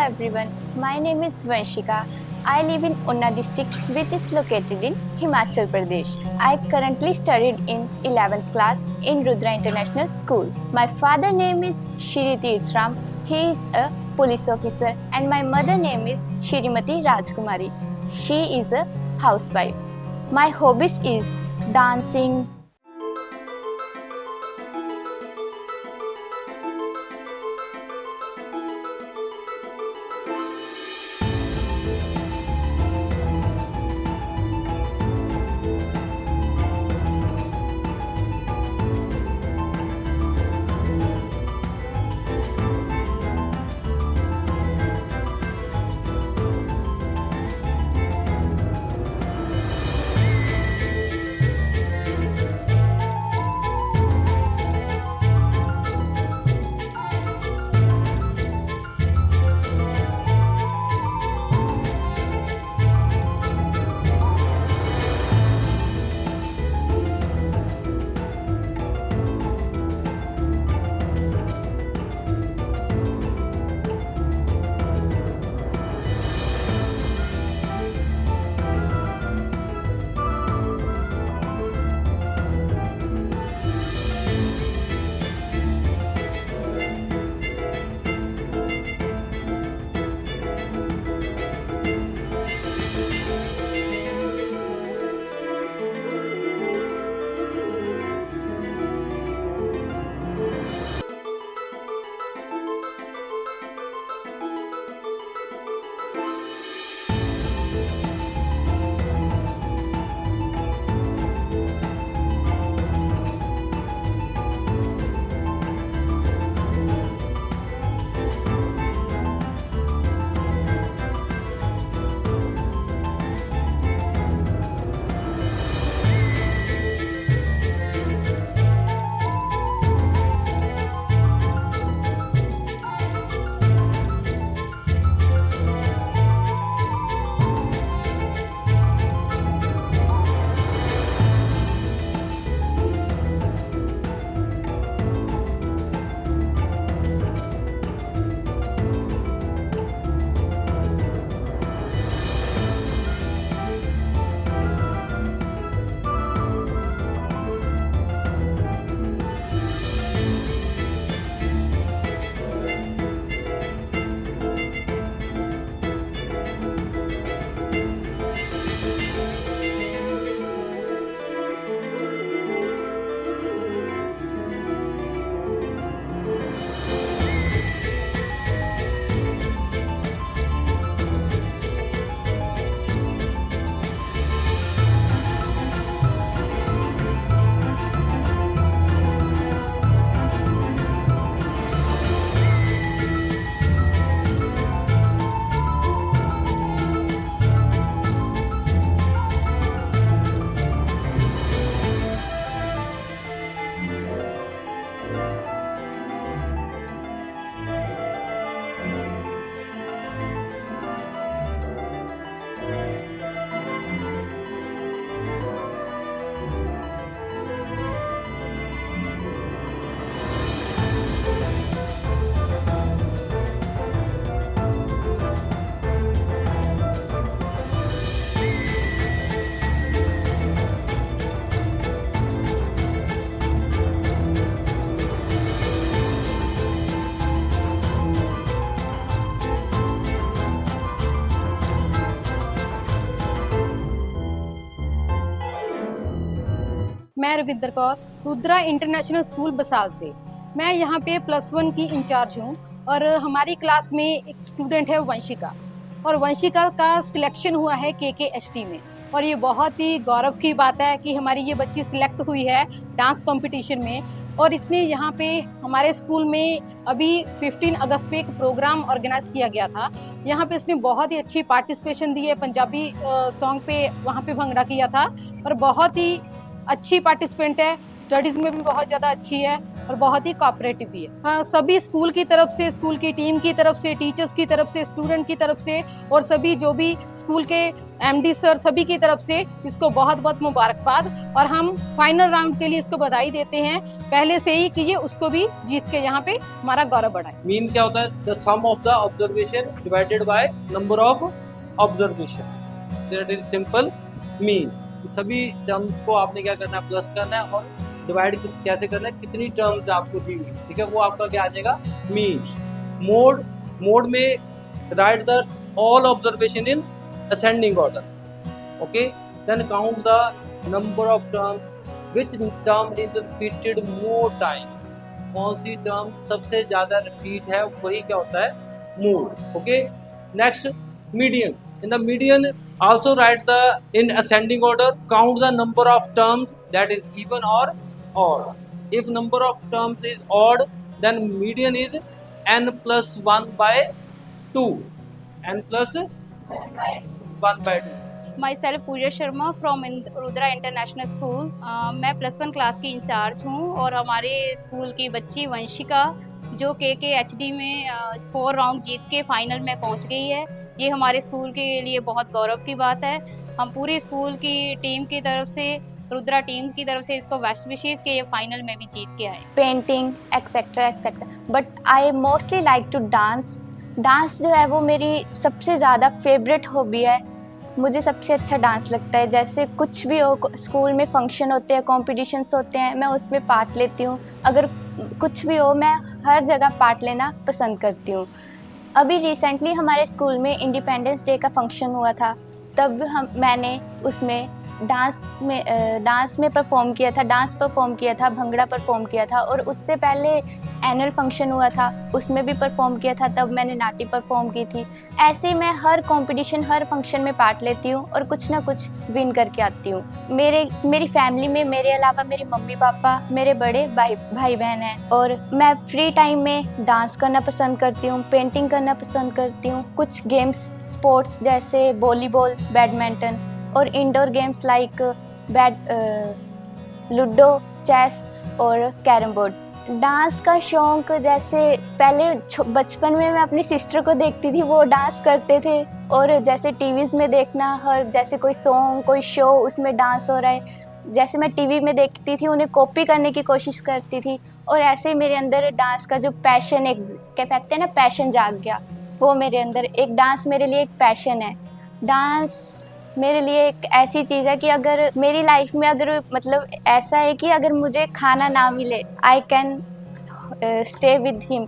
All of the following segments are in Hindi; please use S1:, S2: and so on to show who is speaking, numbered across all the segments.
S1: everyone, my name is Vanshika. I live in Unna district which is located in Himachal Pradesh. I currently studied in 11th class in Rudra International School. My father name is Shri Tirthram. He is a police officer and my mother name is Shrimati Rajkumari. She is a housewife. My hobbies is dancing,
S2: मैं रविंदर कौर रुद्रा इंटरनेशनल स्कूल बसाल से। मैं यहाँ पे +1 की इंचार्ज हूँ और हमारी क्लास में एक स्टूडेंट है वंशिका, और वंशिका का सिलेक्शन हुआ है KKHT में। और ये बहुत ही गौरव की बात है कि हमारी ये बच्ची सिलेक्ट हुई है डांस कंपटीशन में। और इसने यहाँ पे हमारे स्कूल में अभी 15 अगस्त पे एक प्रोग्राम ऑर्गेनाइज किया गया था। यहाँ पे इसने बहुत ही अच्छी पार्टिसिपेशन दी है, पंजाबी सॉन्ग पे वहाँ पे भंगड़ा किया था और बहुत ही अच्छी पार्टिसिपेंट है। स्टडीज़ में भी बहुत ज़्यादा अच्छी है और बहुत ही कोऑपरेटिव भी है। हाँ, सभी स्कूल की तरफ से, स्कूल की टीम की तरफ से, टीचर्स की तरफ से, स्टूडेंट की तरफ से और सभी जो भी स्कूल के एमडी सर सभी की तरफ से इसको बहुत बहुत मुबारकबाद। और हम फाइनल राउंड के लिए इसको बधाई देते हैं पहले से ही कि ये उसको भी जीत के यहाँ पे हमारा गौरव बढ़ाए।
S3: मीन क्या होता है? The sum of the observation divided by number of observation, that is simple mean. सभी टर्म्स को आपने क्या करना है? प्लस करना है और डिवाइड कैसे करना है? कितनी टर्म्स आपको दी हुई, ठीक है, वो आपका क्या आ जाएगा? मीन। मोड में write the all observation in ascending order, okay. Then count the number of terms, which term is repeated more time. कौन सी टर्म सबसे ज्यादा रिपीट है, वही क्या होता है? Mode, okay. Next, median. In the median also write the in ascending order, count the number of terms, that is even or odd. If number of terms is odd, then median is n plus 1 by 2, n plus 1 by 2.
S4: My self Pooja Sharma from Rudra international school. मैं +1 क्लास की इंचार्ज हूँ और हमारे स्कूल की बच्ची वंशिका जो KKHD में 4 राउंड जीत के फाइनल में पहुँच गई है। ये हमारे स्कूल के लिए बहुत गौरव की बात है। हम पूरी स्कूल की टीम की तरफ से, रुद्रा टीम की तरफ से इसको बेस्ट विशेस के ये फाइनल में भी जीत के आए।
S1: Painting etcetera etcetera, but I mostly like to dance. Dance जो है वो मेरी सबसे ज़्यादा फेवरेट हॉबी है। मुझे सबसे अच्छा डांस लगता है। जैसे कुछ भी हो, स्कूल में फंक्शन होते हैं, कॉम्पिटिशन्स होते हैं, मैं उसमें पार्ट लेती हूँ। अगर कुछ भी हो, मैं हर जगह पार्ट लेना पसंद करती हूँ। अभी रिसेंटली हमारे स्कूल में इंडिपेंडेंस डे का फंक्शन हुआ था, तब मैंने उसमें डांस में परफॉर्म किया था, डांस परफॉर्म किया था, भंगड़ा परफॉर्म किया था। और उससे पहले एनुअल फंक्शन हुआ था, उसमें भी परफॉर्म किया था, तब मैंने नाटी परफॉर्म की थी। ऐसे ही मैं हर कंपटीशन, हर फंक्शन में पार्ट लेती हूँ और कुछ ना कुछ विन करके आती हूँ। मेरी फैमिली में मेरे अलावा मेरे मम्मी पापा, मेरे बड़े भाई बहन हैं और मैं फ्री टाइम में डांस करना पसंद करती हूँ, पेंटिंग करना पसंद करती हूँ। कुछ गेम्स, स्पोर्ट्स जैसे वॉलीबॉल, बैडमिंटन और indoor games like ludo, chess और कैरम बोर्ड। डांस का शौक, जैसे पहले बचपन में मैं अपनी सिस्टर को देखती थी, वो डांस करते थे, और जैसे टीवीज़ में देखना, हर जैसे कोई सॉन्ग, कोई शो, उसमें डांस हो रहा है, जैसे मैं टीवी में देखती थी, उन्हें कॉपी करने की कोशिश करती थी। और ऐसे ही मेरे अंदर डांस का जो पैशन, एक क्या कहते हैं ना, पैशन जाग गया। वो मेरे अंदर एक डांस मेरे लिए एक पैशन है। डांस मेरे लिए एक ऐसी चीज़ है कि अगर मेरी लाइफ में, अगर मतलब ऐसा है कि अगर मुझे खाना ना मिले, I can stay with him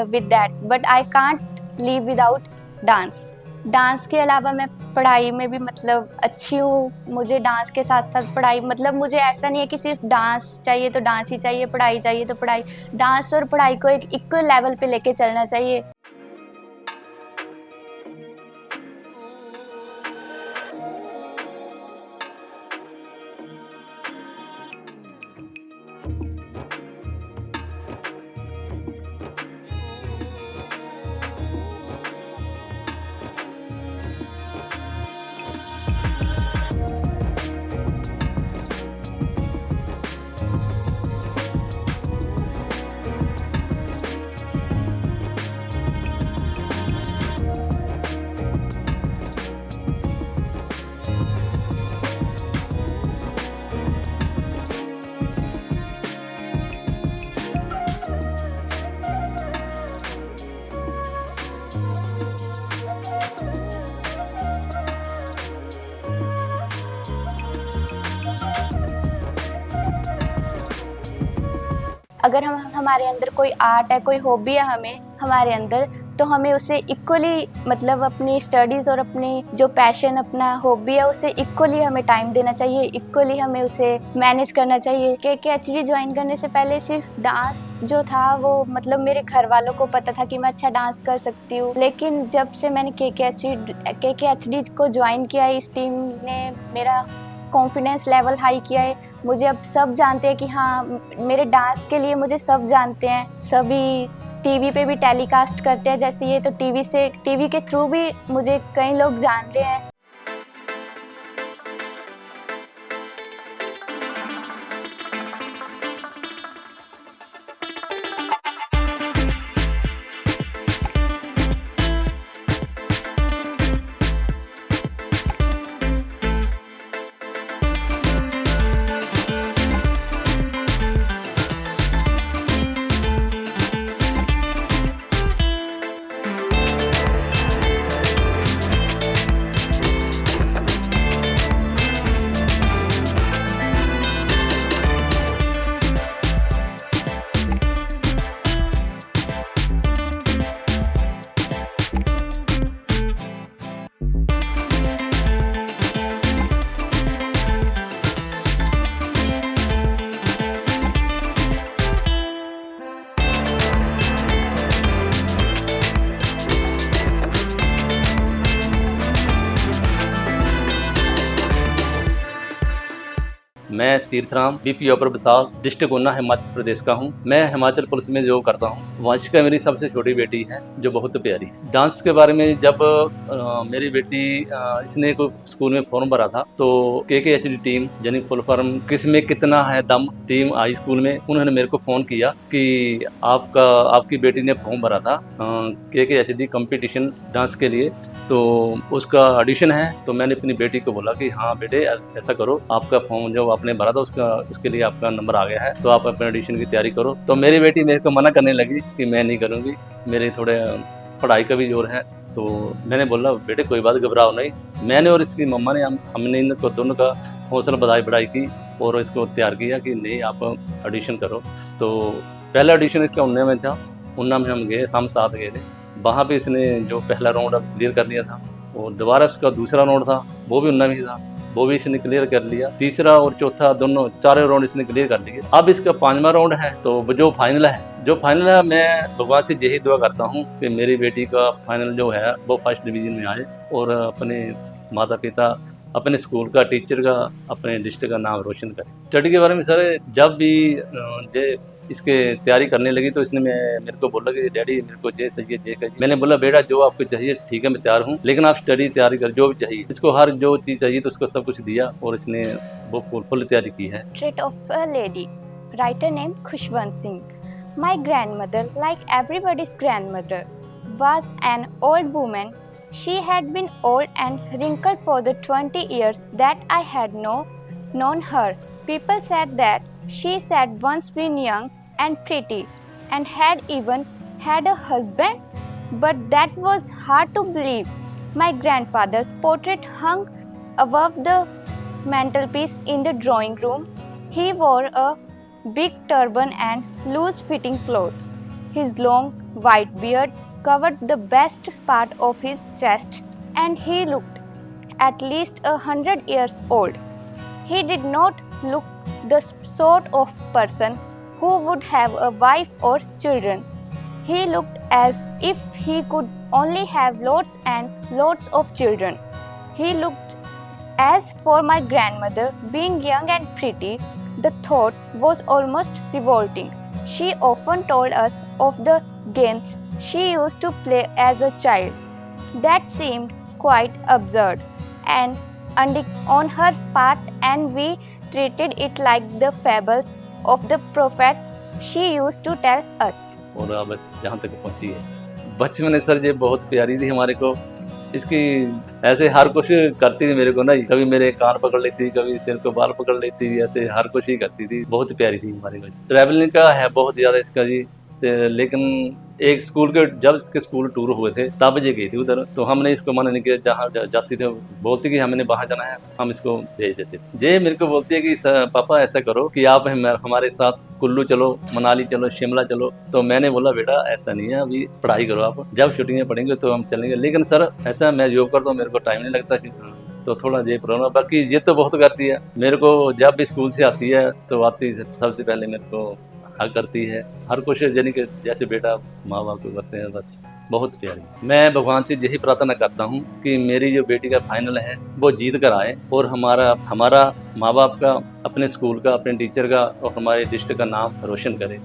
S1: with that, but I can't live without dance. Dance के अलावा मैं पढ़ाई में भी मतलब अच्छी हूँ। मुझे डांस के साथ साथ पढ़ाई, मतलब मुझे ऐसा नहीं है कि सिर्फ डांस चाहिए तो डांस ही चाहिए, पढ़ाई चाहिए तो पढ़ाई। डांस और पढ़ाई को एक इक्वल लेवल पे लेके चलना चाहिए। अगर हमारे अंदर कोई आर्ट है, कोई हॉबी है हमारे अंदर, तो हमें उसे इक्वली, मतलब अपनी स्टडीज़ और अपनी जो पैशन, अपना हॉबी है, उसे इक्वली हमें टाइम देना चाहिए, इक्वली हमें उसे मैनेज करना चाहिए। KKHD ज्वाइन करने से पहले सिर्फ डांस जो था वो, मतलब मेरे घर वालों को पता था कि मैं अच्छा डांस कर सकती हूँ, लेकिन जब से मैंने KKHD को ज्वाइन किया है, इस टीम ने मेरा कॉन्फिडेंस लेवल हाई किया है। मुझे अब सब जानते हैं कि हाँ, मेरे डांस के लिए मुझे सब जानते हैं। सभी टीवी पे भी टेलीकास्ट करते हैं, जैसे ये तो टीवी के थ्रू भी मुझे कई लोग जान रहे हैं।
S5: मैं तीर्थराम बीपी ऑपर बसाल डिस्ट्रिक्ट ऊना हिमाचल प्रदेश का हूँ। मैं हिमाचल पुलिस में जॉब करता हूँ। वंशिका मेरी सबसे छोटी बेटी है जो बहुत प्यारी है। डांस के बारे में जब मेरी बेटी इसने को स्कूल में फॉर्म भरा था तो KKHD टीम यानी फुल फॉर्म किस में कितना है दम टीम आई स्कूल में। उन्होंने मेरे को फ़ोन किया कि आपकी बेटी ने फॉर्म भरा था KKHD कंपटीशन डांस के लिए, तो उसका ऑडिशन है। तो मैंने अपनी बेटी को बोला कि हाँ बेटे ऐसा करो, आपका फॉर्म जो आपने भरा था उसके लिए आपका नंबर आ गया है, तो आप अपने ऑडिशन की तैयारी करो। तो मेरी बेटी मेरे को मना करने लगी कि मैं नहीं करूँगी, मेरे थोड़े पढ़ाई का भी जोर है। तो मैंने बोला बेटे कोई बात घबराओ नहीं। मैंने और इसकी मम्मा ने हमने इनको दोनों का हौसला बढ़ाई की और इसको तैयार किया कि नहीं आप ऑडिशन करो। तो पहला ऑडिशन इसका ऊना में था। ऊना में हम गए, हम साथ गए थे। वहाँ पे इसने जो पहला राउंड क्लियर कर लिया था और दोबारा उसका दूसरा राउंड था वो भी ऊना में था, वो भी इसने क्लियर कर लिया। तीसरा और चौथा दोनों चारों राउंड इसने क्लियर कर लिए। अब इसका 5वां राउंड है तो जो फाइनल है मैं भगवान से यही दुआ करता हूँ कि मेरी बेटी का फाइनल जो है वो फर्स्ट डिवीजन में आए और अपने माता पिता, अपने स्कूल का, टीचर का, अपने डिस्ट्रिक्ट का नाम रोशन करे। स्टडी के बारे में सर जब भी इसके तैयारी करने लगी तो इसने मेरे को बोला कि डैडी मेरे को ये चाहिए ये चाहिए। मैंने बोला बेटा जो आपको चाहिए ठीक है मैं तैयार हूँ, लेकिन आप स्टडी तैयारी कर जो भी चाहिए। इसको हर जो चीज़ चाहिए तो उसको सब कुछ दिया और इसने वो फुल तैयारी की है।
S1: Portrait of a lady, writer named Khushwant Singh. My grandmother, like everybody's grandmother, was an old woman. She had been old and wrinkled for the 20 years that I had known her. People said that she had once been young and pretty and had even had a husband, but that was hard to believe. My grandfather's portrait hung above the mantelpiece in the drawing room. He wore a big turban and loose-fitting clothes. His long white beard covered the best part of his chest, and he looked at least 100 years old. He did not look the sort of person who would have a wife or children. He looked as if he could only have lots and lots of children. He looked as for my grandmother, being young and pretty, the thought was almost revolting. She often told us of the games she used to play as a child. That seemed quite absurd and on her part, and we treated it like the fables of the prophets she used to tell us.
S5: और अब जहाँ तक पहुँची है बचपन में सर ये बहुत प्यारी थी हमारे को। इसकी ऐसे हर कुछ करती थी मेरे को ना, कभी मेरे कान पकड़ लेती, कभी सिर को बाल पकड़ लेती, ऐसे हर कुछ ही करती थी। बहुत प्यारी थी हमारे को। ट्रैवलिंग का है बहुत ज़्यादा इसका जी, लेकिन एक स्कूल के जब इसके स्कूल टूर हुए थे तब ये गई थी उधर, तो हमने इसको मना नहीं किया। जहाँ जाती थे बोलती कि हमने वहाँ जाना है, हम इसको भेज देते थे। ये मेरे को बोलती है कि पापा ऐसा करो कि आप हमारे साथ कुल्लू चलो, मनाली चलो, शिमला चलो। तो मैंने बोला बेटा ऐसा नहीं है, अभी पढ़ाई करो आप, जब छुट्टियाँ पड़ेंगे तो हम चलेंगे। लेकिन सर ऐसा मैं जॉब करता हूँ, मेरे को टाइम नहीं लगता तो थोड़ा ये प्रॉब्लम। बाकी ये तो बहुत करती है मेरे को, जब भी स्कूल से आती है तो आती सबसे पहले मेरे को हक करती है, हर कुछ यानी कि जैसे बेटा माँ बाप को करते हैं, बस बहुत प्यारी। मैं भगवान से यही प्रार्थना करता हूँ कि मेरी जो बेटी का फाइनल है वो जीत कर आए और हमारा माँ बाप का, अपने स्कूल का, अपने टीचर का और हमारे डिस्ट्रिक्ट का नाम रोशन करे।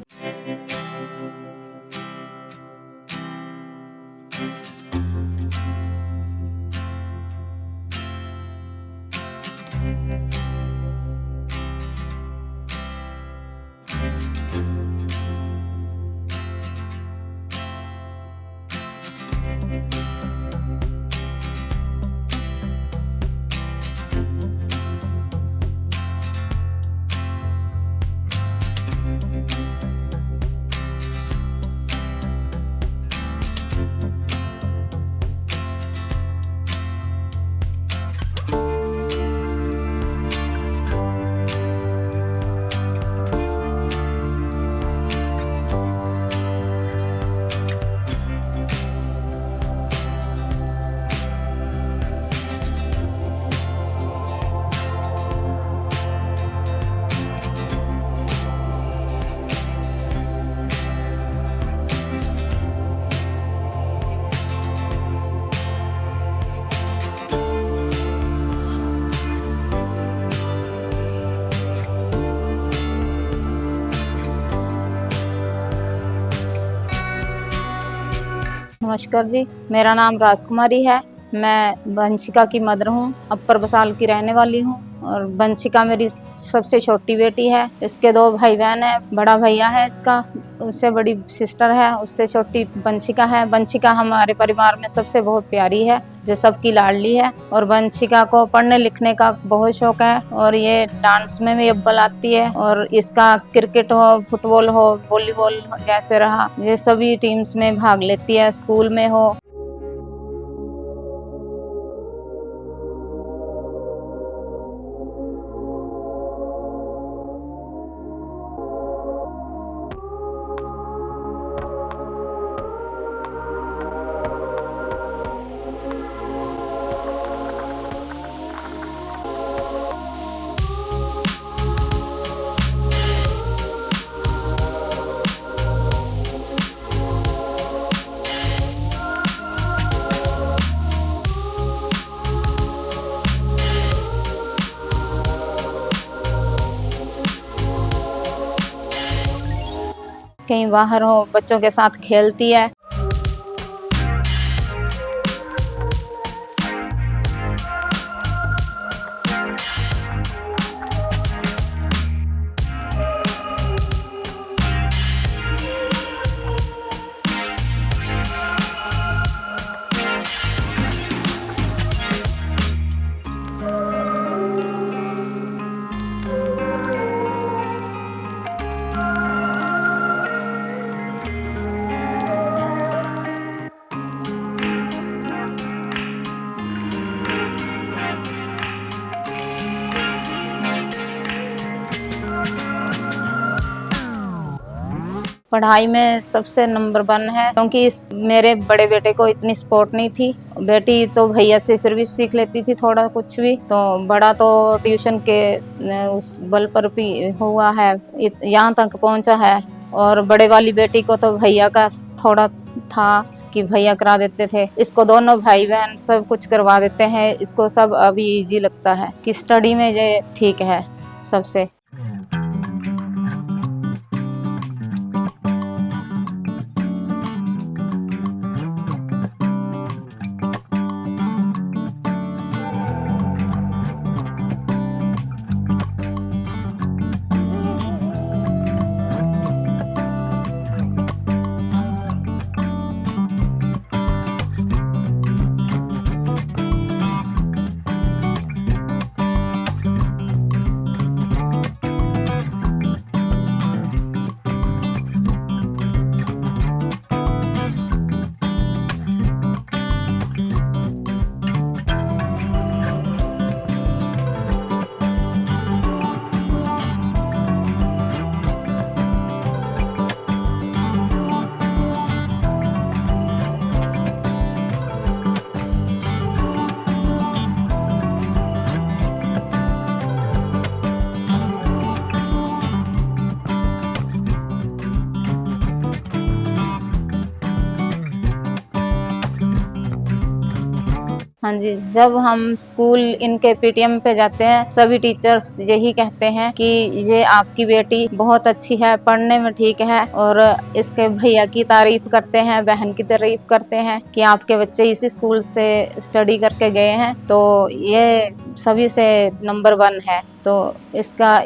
S6: नमस्कार जी, मेरा नाम राजकुमारी है। मैं वंशिका की मदर हूँ, अपर बसाल की रहने वाली हूँ और वंशिका मेरी सबसे छोटी बेटी है। इसके 2 भाई बहन हैं, बड़ा भैया है इसका, उससे बड़ी सिस्टर है, उससे छोटी वंशिका है। वंशिका हमारे परिवार में सबसे बहुत प्यारी है, जो सबकी लाडली है। और वंशिका को पढ़ने लिखने का बहुत शौक है और ये डांस में भी अव्वल आती है। और इसका क्रिकेट हो, फुटबॉल हो, वॉलीबॉल जैसे रहा, ये सभी टीम्स में भाग लेती है, स्कूल में हो। कहीं बाहर हो, बच्चों के साथ खेलती है। पढ़ाई में सबसे नंबर 1 है, क्योंकि मेरे बड़े बेटे को इतनी सपोर्ट नहीं थी। बेटी तो भैया से फिर भी सीख लेती थी थोड़ा कुछ भी, तो बड़ा तो ट्यूशन के उस बल पर भी हुआ है, यहाँ तक पहुँचा है। और बड़े वाली बेटी को तो भैया का थोड़ा था कि भैया करा देते थे। इसको दोनों भाई बहन सब कुछ करवा देते हैं, इसको सब अभी इजी लगता है कि स्टडी में ये ठीक है सबसे। हाँ जी, जब हम स्कूल इनके पीटीएम पे जाते हैं, सभी टीचर्स यही कहते हैं कि ये आपकी बेटी बहुत अच्छी है, पढ़ने में ठीक है। और इसके भैया की तारीफ करते हैं, बहन की तारीफ करते हैं कि आपके बच्चे इसी स्कूल से स्टडी करके गए हैं, तो ये सभी से नंबर 1 है। तो इसका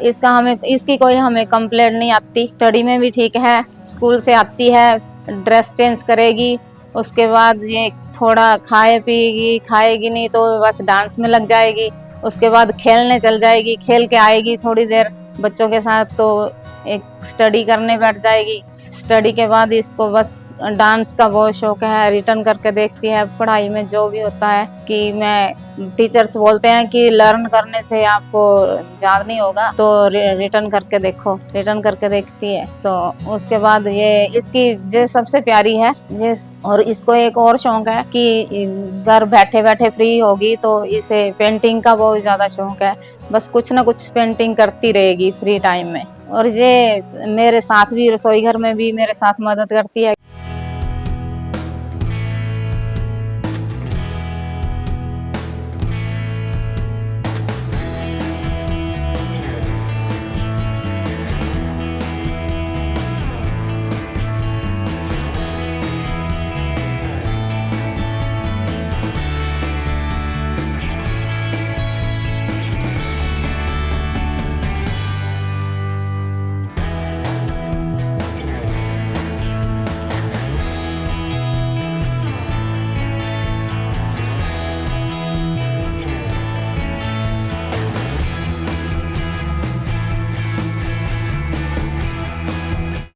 S6: इसकी कोई हमें कंप्लेंट नहीं आती। स्टडी में भी ठीक है, स्कूल से आती है, ड्रेस चेंज करेगी, उसके बाद ये थोड़ा खाएगी नहीं तो बस डांस में लग जाएगी। उसके बाद खेलने चल जाएगी, खेल के आएगी थोड़ी देर बच्चों के साथ, तो एक स्टडी करने बैठ जाएगी। स्टडी के बाद इसको बस डांस का बहुत शौक है, रिटर्न करके देखती है पढ़ाई में जो भी होता है। कि मैं टीचर्स बोलते हैं कि लर्न करने से आपको याद नहीं होगा, तो रिटर्न करके देखो, रिटर्न करके देखती है। तो उसके बाद ये सबसे प्यारी है ये। और इसको एक और शौक है कि घर बैठे बैठे फ्री होगी तो इसे पेंटिंग का बहुत ज़्यादा शौक है, बस कुछ ना कुछ पेंटिंग करती रहेगी फ्री टाइम में। और ये मेरे साथ भी रसोई घर में भी मेरे साथ मदद करती है।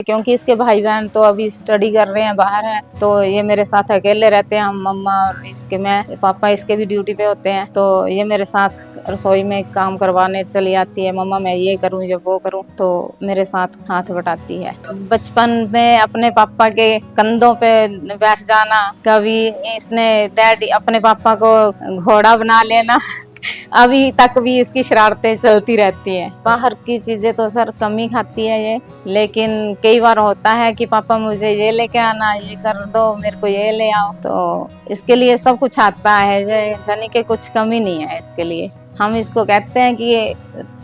S6: क्योंकि इसके भाई बहन तो अभी स्टडी कर रहे हैं, बाहर हैं, तो ये मेरे साथ अकेले रहते हैं। हम मम्मा और इसके मैं पापा इसके भी ड्यूटी पे होते हैं, तो ये मेरे साथ रसोई में काम करवाने चली आती है। मम्मा मैं ये करूँ या वो करूँ, तो मेरे साथ हाथ बटाती है। बचपन में अपने पापा के कंधों पे बैठ जाना, कभी इसने डैडी अपने पापा को घोड़ा बना लेना अभी तक भी इसकी शरारतें चलती रहती हैं। बाहर की चीजें तो सर कम ही खाती है ये, लेकिन कई बार होता है कि पापा मुझे ये लेके आना, ये कर दो, मेरे को ये ले आओ, तो इसके लिए सब कुछ आता है, यानी कि कुछ कमी नहीं है इसके लिए। हम इसको कहते हैं कि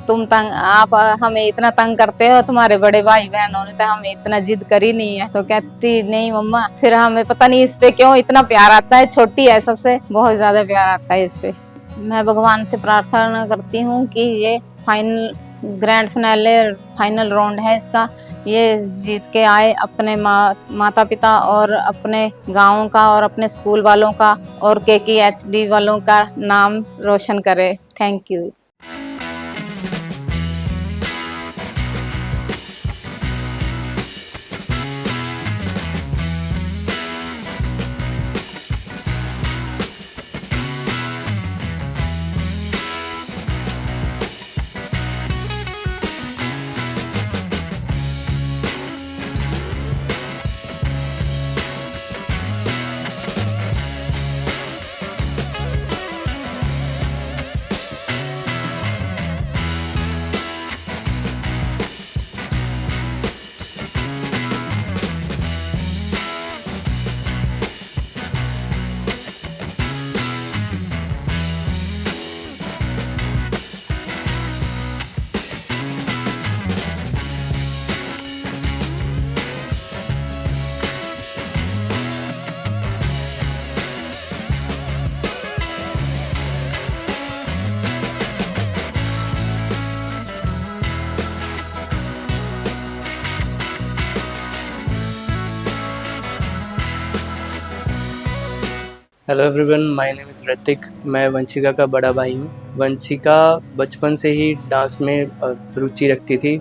S6: तुम तंग, आप हमें इतना तंग करते हो, तुम्हारे बड़े भाई बहनों ने तो हमें इतना जिद करी नहीं है। तो कहती नहीं मम्मा, फिर हमें पता नहीं इस पे क्यों इतना प्यार आता है, छोटी है सबसे, बहुत ज्यादा प्यार आता है इस पे। मैं भगवान से प्रार्थना करती हूँ कि ये final grand finale final round है इसका, ये जीत के आए, अपने माता पिता और अपने गाँव का और अपने स्कूल वालों का और KKHD वालों का नाम रोशन करे। Thank you.
S7: Hello everyone, my name is Hrithik. मैं वंशिका का बड़ा भाई हूँ। वंशिका बचपन से ही डांस में रुचि रखती थी।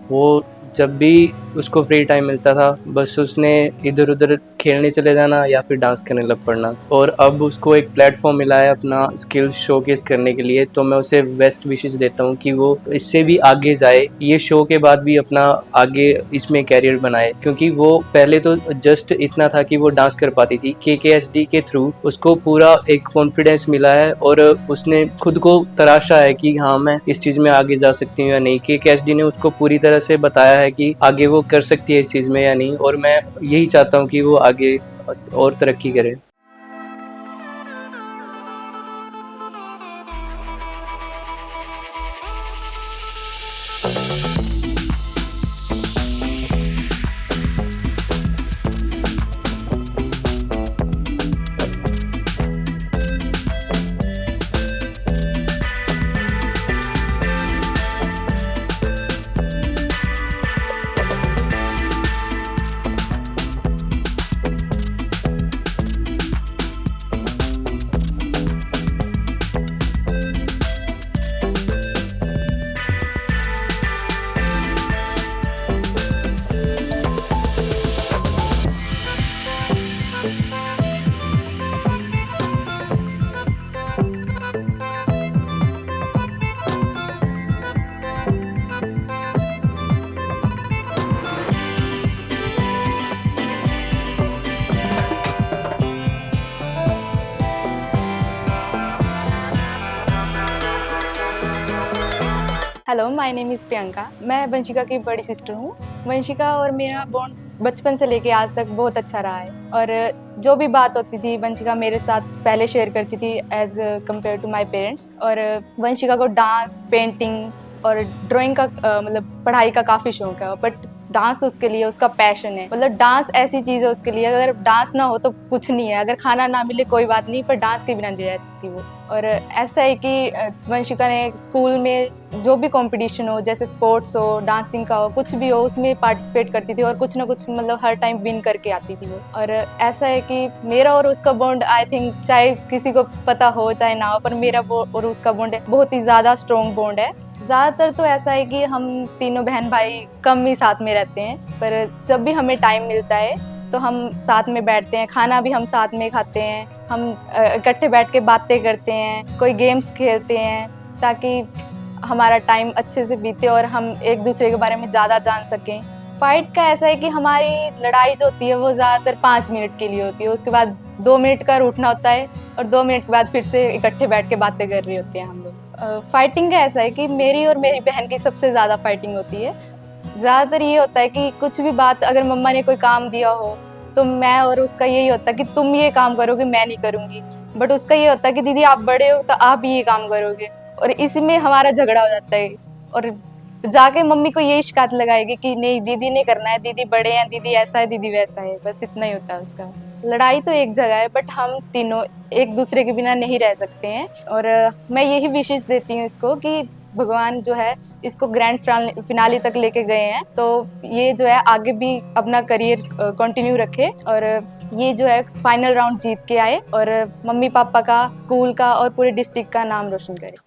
S7: वो जब भी उसको फ्री टाइम मिलता था, बस उसने इधर उधर खेलने चले जाना या फिर डांस करने लग पड़ना। और अब उसको एक प्लेटफॉर्म मिला है अपना स्किल्स शोकेस करने के लिए, तो मैं उसे बेस्ट विशेस देता हूँ कि वो इससे भी आगे जाए, ये शो के बाद भी अपना आगे इसमें कैरियर बनाए। क्योंकि वो पहले तो जस्ट इतना था कि वो डांस कर पाती थी, KKHD के थ्रू उसको पूरा एक कॉन्फिडेंस मिला है और उसने खुद को तराशा है कि हाँ मैं इस चीज़ में आगे जा सकती हूँ या नहीं। KKHD ने उसको पूरी तरह से बताया है कि आगे वो कर सकती है इस चीज़ में या नहीं, और मैं यही चाहता हूँ कि वो आगे और तरक्की करे।
S1: Hello, my name is Priyanka. मैं वंशिका की बड़ी सिस्टर हूँ। वंशिका और मेरा बॉन्ड बचपन से लेके आज तक बहुत अच्छा रहा है, और जो भी बात होती थी वंशिका मेरे साथ पहले शेयर करती थी as compare to my parents. और वंशिका को डांस, पेंटिंग और ड्राइंग का मतलब पढ़ाई का काफ़ी शौक है, बट डांस उसके लिए उसका पैशन है। मतलब डांस ऐसी चीज़ है उसके लिए, अगर डांस ना हो तो कुछ नहीं है। अगर खाना ना मिले कोई बात नहीं, पर डांस के बिना नहीं रह सकती वो। और ऐसा है कि वंशिका ने स्कूल में जो भी कंपटीशन हो, जैसे स्पोर्ट्स हो, डांसिंग का हो, कुछ भी हो, उसमें पार्टिसिपेट करती थी और कुछ ना कुछ मतलब हर टाइम विन करके आती थी वो। और ऐसा है कि मेरा और उसका बॉन्ड, आई थिंक चाहे किसी को पता हो चाहे ना हो, पर मेरा और उसका बॉन्ड बहुत ही ज़्यादा स्ट्रॉन्ग बॉन्ड है। ज़्यादातर तो ऐसा है कि हम तीनों बहन भाई कम ही साथ में रहते हैं, पर जब भी हमें टाइम मिलता है तो हम साथ में बैठते हैं, खाना भी हम साथ में खाते हैं, हम इकट्ठे बैठ के बातें करते हैं, कोई गेम्स खेलते हैं ताकि हमारा टाइम अच्छे से बीते और हम एक दूसरे के बारे में ज़्यादा जान सकें। फाइट का ऐसा है कि हमारी लड़ाई जो होती है वो ज़्यादातर 5 मिनट के लिए होती है, उसके बाद 2 मिनट का रूठना होता है और 2 मिनट के बाद फिर से इकट्ठे बैठ के बातें कर रहे होते हैं हम लोग। फाइटिंग का ऐसा है कि मेरी और मेरी बहन की सबसे ज़्यादा फाइटिंग होती है। ज़्यादातर ये होता है कि कुछ भी बात, अगर मम्मा ने कोई काम दिया हो तो मैं और उसका यही होता है कि तुम ये काम करोगे, मैं नहीं करूँगी, बट उसका ये होता है कि दीदी आप बड़े हो तो आप ही ये काम करोगे, और इसी में हमारा झगड़ा हो जाता है। और जाके मम्मी को यही शिकायत लगाएगी कि नहीं दीदी ने करना है, दीदी बड़े हैं, दीदी ऐसा है, दीदी वैसा है, बस इतना ही होता है उसका। लड़ाई तो एक जगह है, बट हम तीनों एक दूसरे के बिना नहीं रह सकते हैं। और मैं यही विशेष देती हूँ इसको कि भगवान जो है इसको ग्रैंड फिनाले तक लेके गए हैं, तो ये जो है आगे भी अपना करियर कंटिन्यू रखे और ये जो है फाइनल राउंड जीत के आए और मम्मी पापा का, स्कूल का और पूरे डिस्ट्रिक्ट का नाम रोशन करे।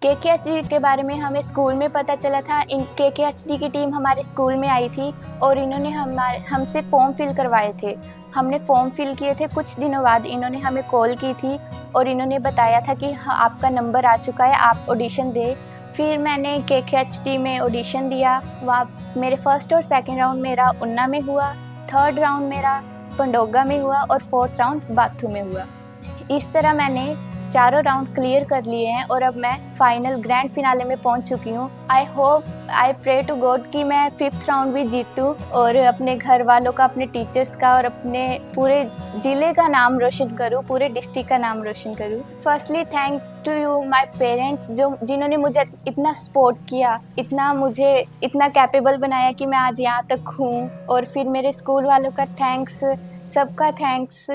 S1: KKHD के बारे में हमें स्कूल में पता चला था। इन KKHD की टीम हमारे स्कूल में आई थी और इन्होंने हमसे फॉर्म फिल करवाए थे। हमने फॉर्म फिल किए थे, कुछ दिनों बाद इन्होंने हमें कॉल की थी और इन्होंने बताया था कि हाँ आपका नंबर आ चुका है, आप ऑडिशन दें। फिर मैंने KKHD में ऑडिशन दिया। वहाँ मेरे फर्स्ट और सेकंड राउंड मेरा उन्ना में हुआ, थर्ड राउंड मेरा पंडोगा में हुआ और फोर्थ राउंड बाथू में हुआ। इस तरह मैंने चारों राउंड क्लियर कर लिए हैं और अब मैं फाइनल ग्रैंड फिनाले में पहुंच चुकी हूं। आई प्रे टू गॉड कि मैं 5th राउंड भी जीतूं और अपने घर वालों का, अपने टीचर्स का और अपने पूरे ज़िले का नाम रोशन करूं, पूरे डिस्ट्रिक्ट का नाम रोशन करूं। Firstly thank to you my parents, जिन्होंने मुझे इतना सपोर्ट किया, मुझे इतना कैपेबल बनाया कि मैं आज यहाँ तक हूँ। और फिर मेरे स्कूल वालों का थैंक्स, सबका थैंक्स।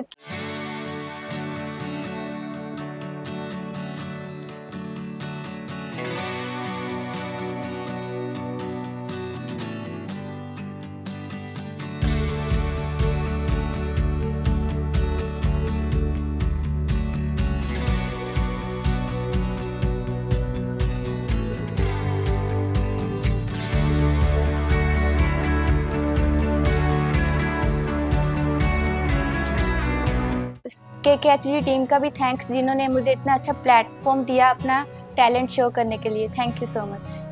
S1: KKHD टीम का भी थैंक्स, जिन्होंने मुझे इतना अच्छा प्लेटफॉर्म दिया अपना टैलेंट शो करने के लिए। Thank you so much.